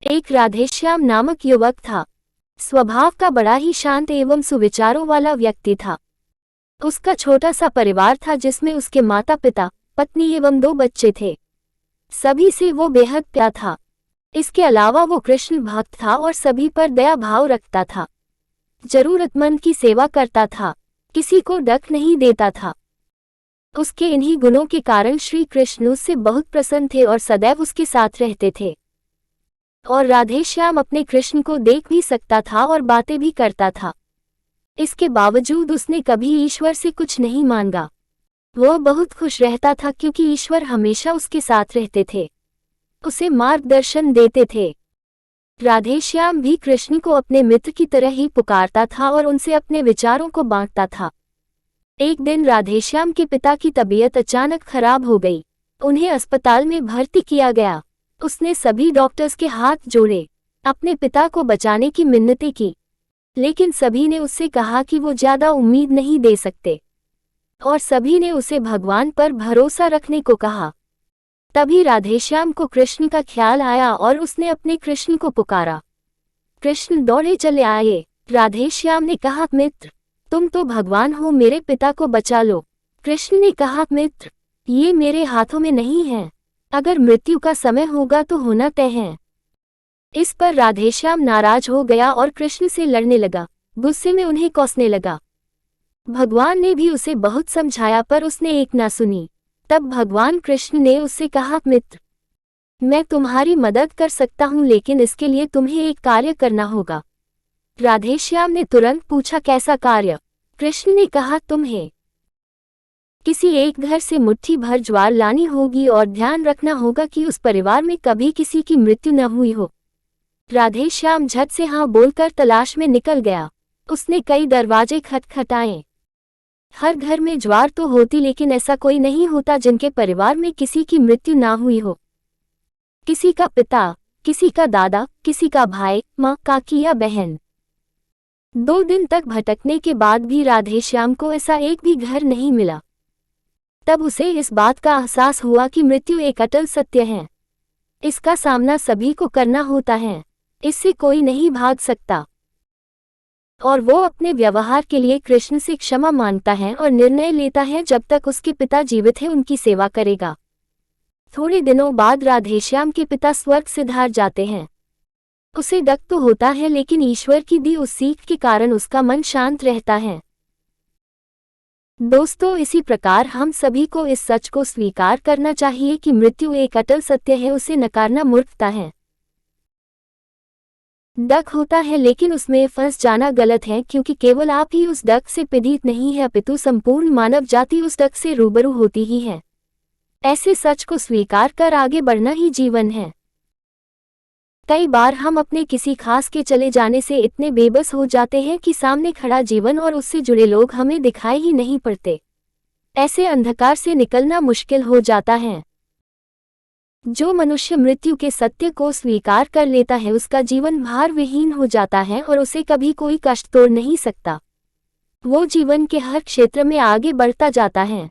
एक राधेश्याम नामक युवक था। स्वभाव का बड़ा ही शांत एवं सुविचारों वाला व्यक्ति था। उसका छोटा सा परिवार था जिसमें उसके माता पिता, पत्नी एवं 2 बच्चे थे। सभी से वो बेहद प्यार था। इसके अलावा वो कृष्ण भक्त था और सभी पर दया भाव रखता था। जरूरतमंद की सेवा करता था, किसी को डक नहीं देता था। उसके इन्हीं गुणों के कारण श्री कृष्ण उससे बहुत प्रसन्न थे और सदैव उसके साथ रहते थे। और राधेश्याम अपने कृष्ण को देख भी सकता था और बातें भी करता था। इसके बावजूद उसने कभी ईश्वर से कुछ नहीं मांगा। वह बहुत खुश रहता था क्योंकि ईश्वर हमेशा उसके साथ रहते थे, उसे मार्गदर्शन देते थे। राधेश्याम भी कृष्ण को अपने मित्र की तरह ही पुकारता था और उनसे अपने विचारों को बांटता था। एक दिन राधेश्याम के पिता की तबीयत अचानक खराब हो गई। उन्हें अस्पताल में भर्ती किया गया। उसने सभी डॉक्टर्स के हाथ जोड़े, अपने पिता को बचाने की मिन्नतें की, लेकिन सभी ने उससे कहा कि वो ज्यादा उम्मीद नहीं दे सकते और सभी ने उसे भगवान पर भरोसा रखने को कहा। तभी राधेश्याम को कृष्ण का ख्याल आया और उसने अपने कृष्ण को पुकारा। कृष्ण दौड़े चले आए। राधेश्याम ने कहा, मित्र, तुम तो भगवान हो, मेरे पिता को बचा लो। कृष्ण ने कहा, मित्र, ये मेरे हाथों में नहीं है। अगर मृत्यु का समय होगा तो होना तय है। इस पर राधेश्याम नाराज हो गया और कृष्ण से लड़ने लगा। गुस्से में उन्हें कोसने लगा। भगवान ने भी उसे बहुत समझाया पर उसने एक ना सुनी। तब भगवान कृष्ण ने उससे कहा, मित्र, मैं तुम्हारी मदद कर सकता हूं, लेकिन इसके लिए तुम्हें एक कार्य करना होगा। राधेश्याम ने तुरंत पूछा, कैसा कार्य? कृष्ण ने कहा, तुम्हें किसी एक घर से मुट्ठी भर ज्वार लानी होगी और ध्यान रखना होगा कि उस परिवार में कभी किसी की मृत्यु न हुई हो। राधेश्याम झट से हाँ बोलकर तलाश में निकल गया। उसने कई दरवाजे खटखटाए। हर घर में ज्वार तो होती, लेकिन ऐसा कोई नहीं होता जिनके परिवार में किसी की मृत्यु ना हुई हो। किसी का पिता, किसी का दादा, किसी का भाई, माँ, काकी या बहन। 2 दिन तक भटकने के बाद भी राधेश्याम को ऐसा एक भी घर नहीं मिला। तब उसे इस बात का एहसास हुआ कि मृत्यु एक अटल सत्य है। इसका सामना सभी को करना होता है, इससे कोई नहीं भाग सकता। और वो अपने व्यवहार के लिए कृष्ण से क्षमा मांगता है और निर्णय लेता है जब तक उसके पिता जीवित हैं उनकी सेवा करेगा। थोड़े दिनों बाद राधेश्याम के पिता स्वर्ग सिधार जाते हैं। उसे डर तो होता है, लेकिन ईश्वर की दी उस सीख के कारण उसका मन शांत रहता है। दोस्तों, इसी प्रकार हम सभी को इस सच को स्वीकार करना चाहिए कि मृत्यु एक अटल सत्य है, उसे नकारना मूर्खता है। डक होता है लेकिन उसमें फंस जाना गलत है, क्योंकि केवल आप ही उस डक से पीड़ित नहीं है, अपितु संपूर्ण मानव जाति उस डक से रूबरू होती ही है। ऐसे सच को स्वीकार कर आगे बढ़ना ही जीवन है। कई बार हम अपने किसी खास के चले जाने से इतने बेबस हो जाते हैं कि सामने खड़ा जीवन और उससे जुड़े लोग हमें दिखाई ही नहीं पड़ते। ऐसे अंधकार से निकलना मुश्किल हो जाता है। जो मनुष्य मृत्यु के सत्य को स्वीकार कर लेता है उसका जीवन भार विहीन हो जाता है और उसे कभी कोई कष्ट तोड़ नहीं सकता। वो जीवन के हर क्षेत्र में आगे बढ़ता जाता है।